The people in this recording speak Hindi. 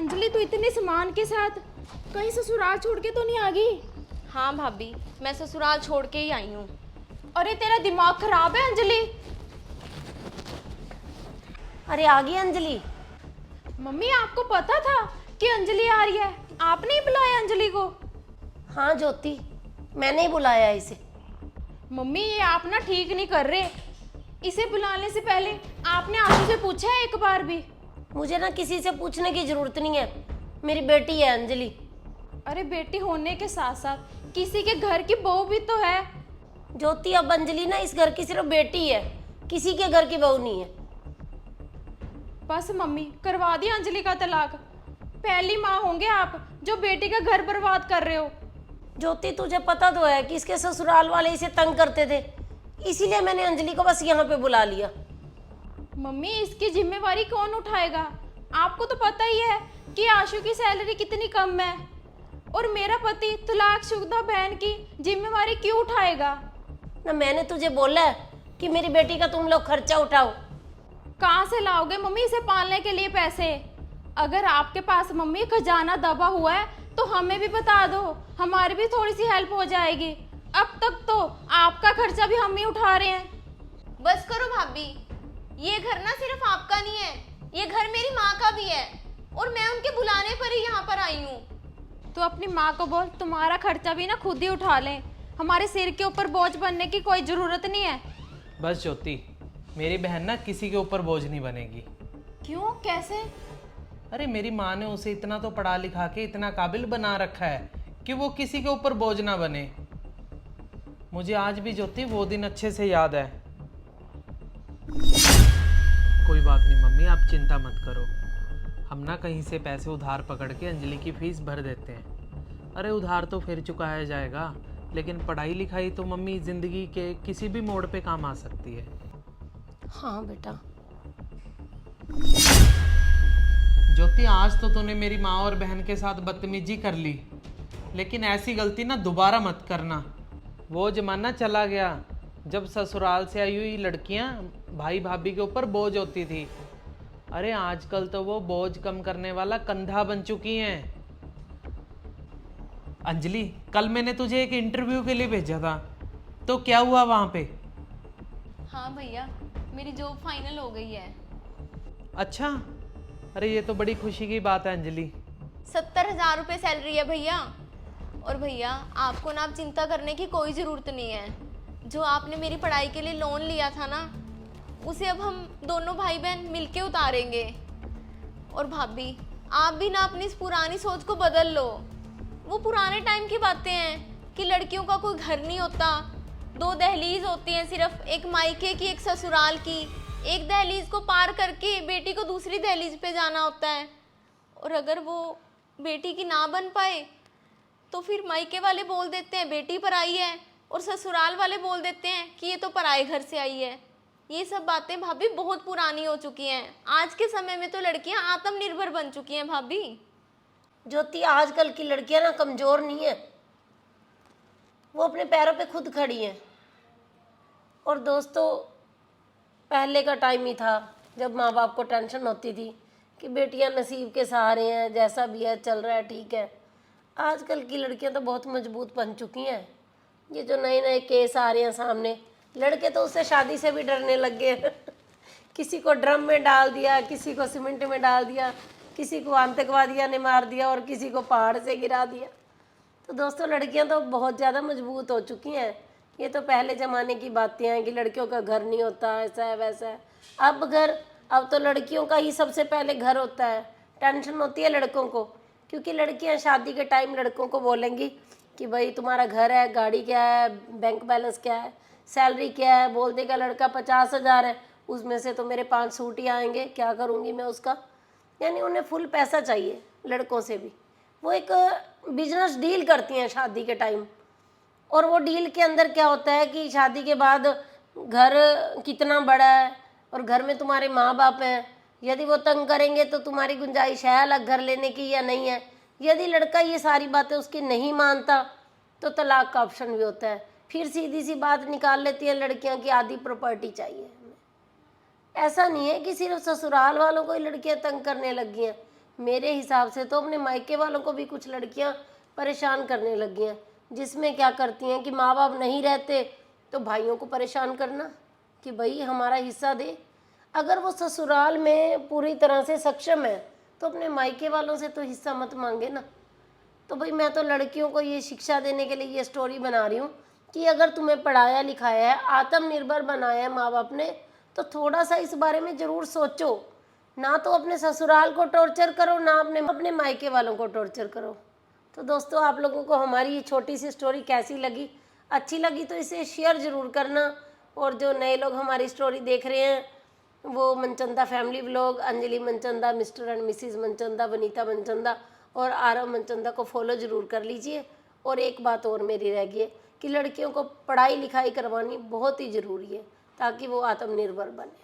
अंजलि तू इतने सामान के साथ कहीं ससुराल छोड़ के तो नहीं आ गई? हाँ भाभी, मैं ससुराल छोड़ के ही आई हूँ। अरे तेरा दिमाग खराब है अंजलि। अरे आ गई अंजलि। मम्मी आपको पता था कि अंजलि आ रही है? आपने ही बुलाया अंजलि को? हाँ ज्योति, मैंने ही बुलाया इसे। मम्मी ये आप ना ठीक नहीं कर रहे। इसे बुलाने से पहले आपने आशु से पूछा है एक बार भी? मुझे ना किसी से पूछने की जरूरत नहीं है, मेरी बेटी है अंजलि। अरे बेटी होने के साथ साथ किसी के घर की बहू भी तो है। ज्योति अब अंजलि ना इस घर की सिर्फ बेटी है, किसी के घर की बहू नहीं है। बस मम्मी करवा दिया अंजलि का तलाक। पहली माँ होंगे आप जो बेटी का घर बर्बाद कर रहे हो। ज्योति तुझे पता तो है कि इसके ससुराल वाले इसे तंग करते थे, इसीलिए मैंने अंजलि को बस यहाँ पे बुला लिया। मम्मी इसकी जिम्मेवारी कौन उठाएगा? आपको तो पता ही है कि आशु की सैलरी कितनी कम है, और मेरा पति तलाकशुदा बहन की जिम्मेवारी क्यों उठाएगा? ना मैंने तुझे बोला है कि मेरी बेटी का तुम लोग खर्चा उठाओ। कहाँ से लाओगे मम्मी इसे पालने के लिए पैसे? अगर आपके पास मम्मी खजाना दबा हुआ है तो हमें भी बता दो, हमारी भी थोड़ी सी हेल्प हो जाएगी। अब तक तो आपका खर्चा भी हम ही उठा रहे हैं। बस करो भाभी, ये घर ना सिर्फ आपका नहीं है, ये घर मेरी माँ का भी है, और मैं उनके बुलाने पर ही यहाँ पर आई हूँ। तो अपनी माँ को बोल तुम्हारा खर्चा भी ना खुद ही उठा लें, हमारे सिर के ऊपर बोझ बनने की कोई जरूरत नहीं है। बस ज्योति, मेरी बहन ना किसी के ऊपर बोझ नहीं बनेगी। क्यों? कैसे? अरे मेरी माँ ने उसे इतना तो पढ़ा लिखा के इतना काबिल बना रखा है कि वो किसी के ऊपर बोझ ना बने। मुझे आज भी ज्योति वो दिन अच्छे से याद है। कोई बात नहीं मम्मी, आप चिंता मत करो। हम ना कहीं से पैसे उधार पकड़ के अंजलि की फीस भर देते हैं। अरे उधार तो फिर चुकाया जाएगा, लेकिन पढ़ाई लिखाई तो मम्मी जिंदगी के किसी भी मोड़ पे काम आ सकती है। हाँ बेटा। ज्योति आज तो तूने मेरी माँ और बहन के साथ बदतमीजी कर ली, लेकिन ऐसी गलती ना दोबारा मत करना। वो जमाना चला गया जब ससुराल से आई हुई लड़कियां भाई भाभी के ऊपर बोझ होती थी। अरे आजकल तो वो बोझ कम करने वाला कंधा बन चुकी हैं। अंजलि, कल मैंने तुझे एक इंटरव्यू के लिए भेजा था, तो क्या हुआ वहां पे? हाँ भैया, मेरी जॉब फाइनल हो गई है। अच्छा, अरे ये तो बड़ी खुशी की बात है अंजलि। 70,000 रुपये सैलरी है भैया। और भैया आपको ना अब चिंता करने की कोई ज़रूरत नहीं है। जो आपने मेरी पढ़ाई के लिए लोन लिया था ना, उसे अब हम दोनों भाई बहन मिलके उतारेंगे। और भाभी आप भी ना अपनी इस पुरानी सोच को बदल लो। वो पुराने टाइम की बातें हैं कि लड़कियों का कोई घर नहीं होता, 2 दहलीज होती हैं सिर्फ, एक मायके की एक ससुराल की। एक दहलीज को पार करके बेटी को दूसरी दहलीज पे जाना होता है, और अगर वो बेटी की ना बन पाए तो फिर मायके वाले बोल देते हैं बेटी पराई है, और ससुराल वाले बोल देते हैं कि ये तो पराए घर से आई है। ये सब बातें भाभी बहुत पुरानी हो चुकी हैं। आज के समय में तो लड़कियां आत्मनिर्भर बन चुकी हैं भाभी। ज्योति आजकल की लड़कियां ना कमजोर नहीं है, वो अपने पैरों पे खुद खड़ी हैं। और दोस्तों पहले का टाइम ही था जब माँ बाप को टेंशन होती थी कि बेटियां नसीब के सहारे हैं, जैसा भी है चल रहा है ठीक है। आजकल की लड़कियां तो बहुत मजबूत बन चुकी हैं। ये जो नए नए केस आ रहे हैं सामने, लड़के तो उससे शादी से भी डरने लग गए किसी को ड्रम में डाल दिया, किसी को सीमेंट में डाल दिया, किसी को आतंकवादियों ने मार दिया और किसी को पहाड़ से गिरा दिया। तो दोस्तों लड़कियां तो बहुत ज़्यादा मजबूत हो चुकी हैं। ये तो पहले ज़माने की बातें हैं कि लड़कियों का घर नहीं होता, ऐसा है वैसा है। अब तो लड़कियों का ही सबसे पहले घर होता है। टेंशन होती है लड़कों को, क्योंकि लड़कियां शादी के टाइम लड़कों को बोलेंगी कि भाई तुम्हारा घर है, गाड़ी क्या है, बैंक बैलेंस क्या है, सैलरी क्या है। बोल देगा लड़का 50,000 है, उसमें से तो मेरे 5 सूट ही आएंगे, क्या करूँगी मैं उसका। यानी उन्हें फुल पैसा चाहिए लड़कों से भी। वो एक बिजनेस डील करती हैं शादी के टाइम, और वो डील के अंदर क्या होता है कि शादी के बाद घर कितना बड़ा है और घर में तुम्हारे माँ बाप हैं, यदि वो तंग करेंगे तो तुम्हारी गुंजाइश है अलग घर लेने की या नहीं है। यदि लड़का ये सारी बातें उसकी नहीं मानता तो तलाक का ऑप्शन भी होता है। फिर सीधी सी बात निकाल लेती हैं लड़कियां की आधी प्रॉपर्टी चाहिए। ऐसा नहीं है कि सिर्फ ससुराल वालों को ही लड़कियां तंग करने लगी हैं, मेरे हिसाब से तो अपने मायके वालों को भी कुछ लड़कियां परेशान करने लगी हैं, जिसमें क्या करती हैं कि माँ बाप नहीं रहते तो भाइयों को परेशान करना कि भाई हमारा हिस्सा दे। अगर वो ससुराल में पूरी तरह से सक्षम है तो अपने मायके वालों से तो हिस्सा मत मांगे ना। तो भाई मैं तो लड़कियों को ये शिक्षा देने के लिए ये स्टोरी बना रही हूँ कि अगर तुम्हें पढ़ाया लिखाया है, आत्मनिर्भर बनाया है माँ बाप ने, तो थोड़ा सा इस बारे में ज़रूर सोचो। ना तो अपने ससुराल को टॉर्चर करो, ना अपने मायके वालों को टॉर्चर करो। तो दोस्तों, आप लोगों को हमारी ये छोटी सी स्टोरी कैसी लगी? अच्छी लगी तो इसे शेयर ज़रूर करना। और जो नए लोग हमारी स्टोरी देख रहे हैं वो Manchanda family vlog, Anjali Manchanda, mister and Mrs Manchanda, Vanita Manchanda और आरव मनचंदा को फॉलो ज़रूर कर लीजिए। और एक बात और मेरी रह गई है कि लड़कियों को पढ़ाई लिखाई करवानी बहुत ही ज़रूरी है ताकि वो आत्मनिर्भर बने।